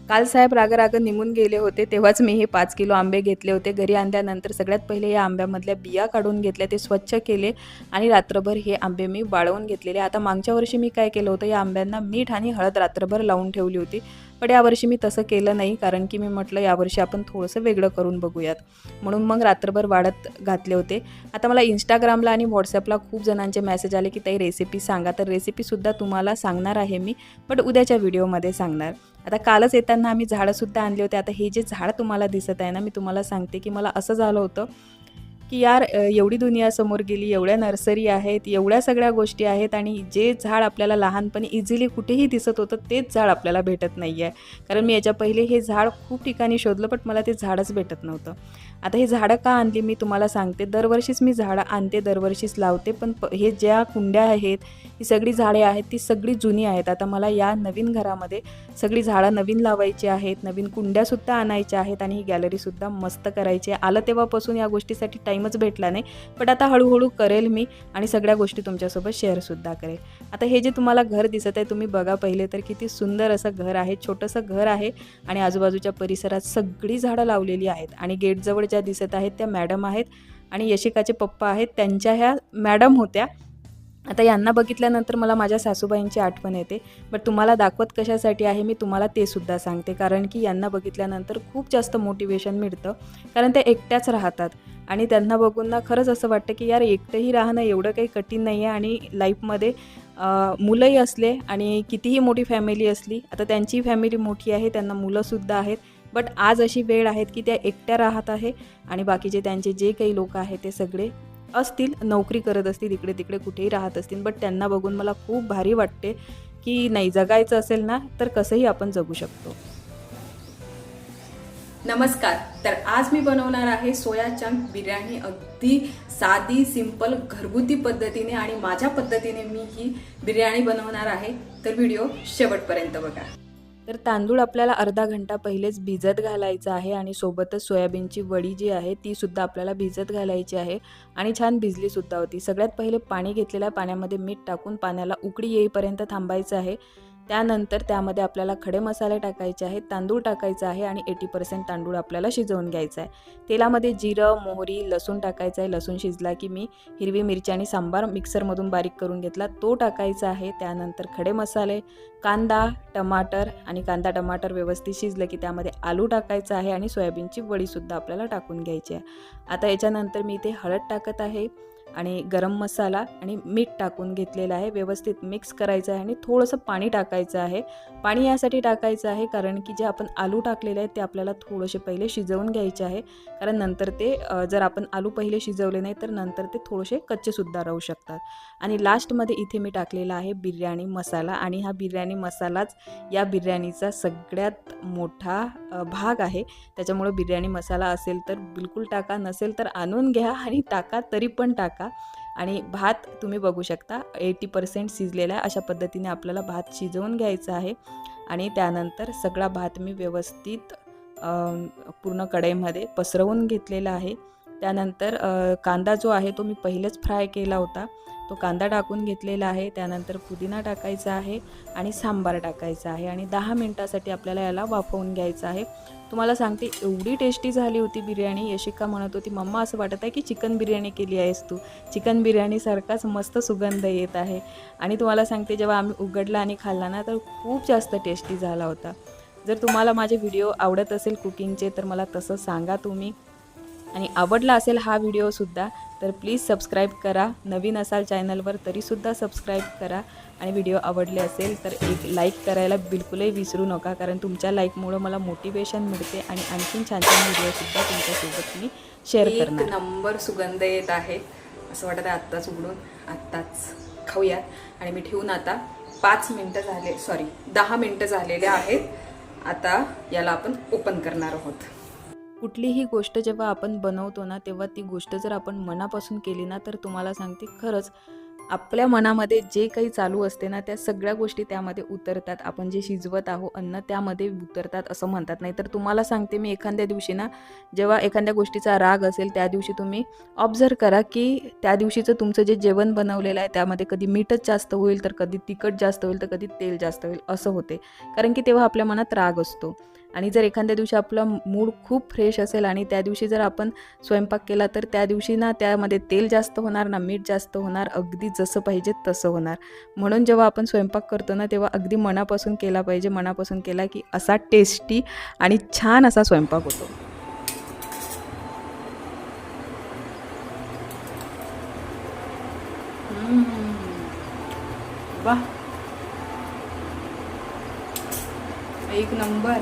काल साहेब राग निघून गेले होते, तेव्हाच मी हे 5 किलो आंबे घेतले होते. घरी आणल्यानंतर सगळ्यात पहिले या आंब्यामधल्या बिया काढून घेतल्या, ते स्वच्छ केले आणि रात्रभर हे आंबे मी वाळवून घेतलेले. आता मागच्या वर्षी मी काय केलं होतं, या आंब्यांना मीठ आणि हळद रात्रभर लावून ठेवली होती. पण यावर्षी मी तसं केलं नाही, कारण की मी म्हटलं यावर्षी आपण थोडंसं वेगळं करून बघूयात. म्हणून मग रात्रभर वाळत घातले होते. आता मला Instagramला आणि WhatsAppला खूप जणांचे मेसेज आले, की ताई रेसिपी सांगा. तर रेसिपीसुद्धा तुम्हाला सांगणार आहे मी, बट उद्याच्या व्हिडिओमध्ये सांगणार. आता कालच येताना आम्ही झाडंसुद्धा आणले होते. आता हे जे झाड तुम्हाला दिसत आहे ना, मी तुम्हाला सांगते की मला असं झालं होतं की यार एवढी दुनिया समोर गेली, एवढ्या नर्सरी आहेत, एवढ्या सगळ्या गोष्टी आहेत आणि जे झाड आपल्याला लहानपणी इझिली कुठेही दिसत होतं तेच झाड आपल्याला भेटत नाही आहे. कारण मी याच्या पहिले हे झाड खूप ठिकाणी शोधलं, पण मला ते झाडच भेटत नव्हतं. आता ही झाडं का आणली मी तुम्हाला सांगते. दरवर्षीच मी झाडं आणते, दरवर्षीच लावते, पण हे ज्या कुंड्या आहेत, ही सगळी झाडे आहेत, ती सगळी जुनी आहेत. आता मला या नवीन घरामध्ये सगळी झाडं नवीन लावायची आहेत, नवीन कुंड्यासुद्धा आणायच्या आहेत आणि ही गॅलरीसुद्धा मस्त करायची आहे. आलं तेव्हापासून या गोष्टीसाठी टाईमच भेटला नाही, पण आता हळूहळू करेल मी आणि सगळ्या गोष्टी तुमच्यासोबत शेअरसुद्धा करेल. आता हे जे तुम्हाला घर दिसत आहे, तुम्ही बघा पहिले तर किती सुंदर असं घर आहे, छोटंसं घर आहे आणि आजूबाजूच्या परिसरात सगळी झाडं लावलेली आहेत आणि गेटजवळ ज्या दिसत आहेत त्या मॅडम आहेत आणि यशिकाचे पप्पा आहेत, त्यांच्या ह्या मॅडम होत्या. आता यांना बघितल्यानंतर मला माझ्या सासूबाईंची आठवण येते, बट तुम्हाला दाखवत कशासाठी आहे मी तुम्हाला ते सुद्धा सांगते. कारण की यांना बघितल्यानंतर खूप जास्त मोटिवेशन मिळतं, कारण त्या एकट्याच राहतात आणि त्यांना बघून ना खरंच असं वाटतं की यार एकटंही राहणं एवढं काही कठीण नाही आहे आणि लाईफमध्ये मुलंही असले आणि कितीही मोठी फॅमिली असली, आता त्यांची फॅमिली मोठी आहे, त्यांना मुलंसुद्धा आहेत, बट आज अशी वेळ आहेत की त्या एकट्या राहत आहे आणि बाकीचे त्यांचे जे काही लोक आहेत ते सगळे असतील, नोकरी करत असतील, इकडे तिकडे कुठेही राहत असतील, बट त्यांना बघून मला खूप भारी वाटते की नाही, जगायचं असेल ना तर कसंही आपण जगू शकतो. नमस्कार. तर आज मी बनवणार आहे सोया चंक बिर्याणी. अगदी साधी, सिंपल, घरगुती पद्धतीने आणि माझ्या पद्धतीने मी ही बिर्याणी बनवणार आहे. तर व्हिडिओ शेवटपर्यंत बघा. तर तांदूळ आपल्याला अर्धा घंटा पहिलेच भिजत घालायचं आहे आणि सोबतच सोयाबीनची वडी जी आहे ती सुद्धा आपल्याला भिजत घालायची आहे आणि छान भिजली सुद्धा होती. सगळ्यात पहिले पाणी घेतलेल्या पाण्यामध्ये मीठ टाकून पाण्याला उकळी येईपर्यंत थांबायचं आहे. त्यानंतर त्यामध्ये आपल्याला खडे मसाले टाकायचे आहेत, तांदूळ टाकायचा आहे आणि 80% तांदूळ आपल्याला शिजवून घ्यायचा आहे. तेलामध्ये जिरं, मोहरी, लसूण टाकायचं आहे. लसूण शिजला की मी हिरवी मिरची आणि सांबार मिक्सरमधून बारीक करून घेतला, तो टाकायचा आहे. त्यानंतर खडे मसाले, कांदा, टमाटर आणि कांदा टमाटर व्यवस्थित शिजलं की त्यामध्ये आलू टाकायचा आहे आणि सोयाबीनची वडीसुद्धा आपल्याला टाकून घ्यायची आहे. आता याच्यानंतर मी इथे हळद टाकत आहे आणि गरम मसाला आणि मीठ टाकून घेतलेलं आहे. व्यवस्थित मिक्स करायचं आहे आणि थोडंसं पाणी टाकायचं आहे. पाणी यासाठी टाकायचं आहे कारण की जे आपण आलू टाकलेले आहेत ते आपल्याला थोडेसे पहिले शिजवून घ्यायचे आहे, कारण नंतर ते जर आपण आलू पहिले शिजवले नाही तर नंतर ते थोडेसे कच्चेसुद्धा राहू शकतात. आणि लास्टमध्ये इथे मी टाकलेला आहे बिर्याणी मसाला आणि हा बिर्याणी मसालाच या बिर्याणीचा सगळ्यात मोठा भाग आहे. त्याच्यामुळे बिर्याणी मसाला असेल तर बिलकुल टाका, नसेल तर आणून घ्या आणि टाका, तरी पण टाका. आणि भात तुम्ही बघू शकता 80% शिजलेला आहे. अशा पद्धतीने आपल्याला भात शिजवून घ्यायचा आहे आणि त्यानंतर सगळा भात मी व्यवस्थित पूर्ण कढईमध्ये पसरवून घेतलेला आहे. त्यानंतर कांदा जो आहे तो मी पहिलेच फ्राय केला होता, तो कांदा टाकून घेतलेला आहे. त्यानंतर पुदिना टाकायचा आहे आणि सांबार टाकायचा आहे आणि 10 मिनटासाठी आपल्याला याला वाफवून घ्यायचं आहे. तुम्हाला सांगते एवढी टेस्टी झाली होती बिर्याणी. यशिका म्हणत होती, मम्मा असं वाटत आहे की चिकन बिर्याणी केली आहेस तू, चिकन बिर्याणीसारखाच मस्त सुगंध येत आहे. आणि तुम्हाला सांगते जेव्हा आम्ही उघडला आणि खाल्ला ना तर खूप जास्त टेस्टी झाला होता. जर तुम्हाला माझे व्हिडिओ आवडत असेल कुकिंगचे तर मला तसं सांगा तुम्ही, आणि आवडला असेल हा व्हिडिओसुद्धा तर प्लीज सबस्क्राईब करा. नवीन असाल चॅनलवर तरीसुद्धा सबस्क्राईब करा आणि व्हिडिओ आवडले असेल तर एक लाईक करायला बिलकुलही विसरू नका, कारण तुमच्या लाईकमुळं मला मोटिवेशन मिळते आणि आणखीन छान छान व्हिडिओसुद्धा तुमच्यासोबत मी शेअर करणार. एक नंबर सुगंध येत आहे, असं वाटत आहे आत्ताच उघडून आत्ताच खाऊयात. आणि मी ठेवून आता 10 मिनटं झालेले आहेत. आता याला आपण ओपन करणार आहोत. कुठलीही गोष्ट जेव्हा आपण बनवतो ना तेव्हा ती गोष्ट जर आपण मनापासून केली ना तर तुम्हाला सांगते खरंच आपल्या मनामध्ये जे काही चालू असते ना, त्या सगळ्या गोष्टी त्यामध्ये उतरतात. आपण जे शिजवत आहो अन्न त्यामध्ये उतरतात असं म्हणतात. नाही तर तुम्हाला सांगते मी, एखाद्या दिवशी ना, जेव्हा एखाद्या गोष्टीचा राग असेल त्या दिवशी तुम्ही ऑब्झर्व करा की त्या दिवशीचं तुमचं जे जेवण बनवलेलं आहे त्यामध्ये कधी मीठच जास्त होईल, तर कधी तिखट जास्त होईल, तर कधी तेल जास्त होईल, असं होते. कारण की तेव्हा आपल्या मनात राग असतो. आणि जर एखाद्या दिवशी आपला मूड खूप फ्रेश असेल आणि त्या दिवशी जर आपण स्वयंपाक केला, तर त्या दिवशी ना त्यामध्ये तेल जास्त होणार ना मीठ जास्त होणार, अगदी जसं पाहिजे तसं होणार. म्हणून जेव्हा आपण स्वयंपाक करतो ना, तेव्हा अगदी मनापासून केला पाहिजे. मनापासून केला की असा टेस्टी आणि छान असा स्वयंपाक होतो. वाह, एक नंबर.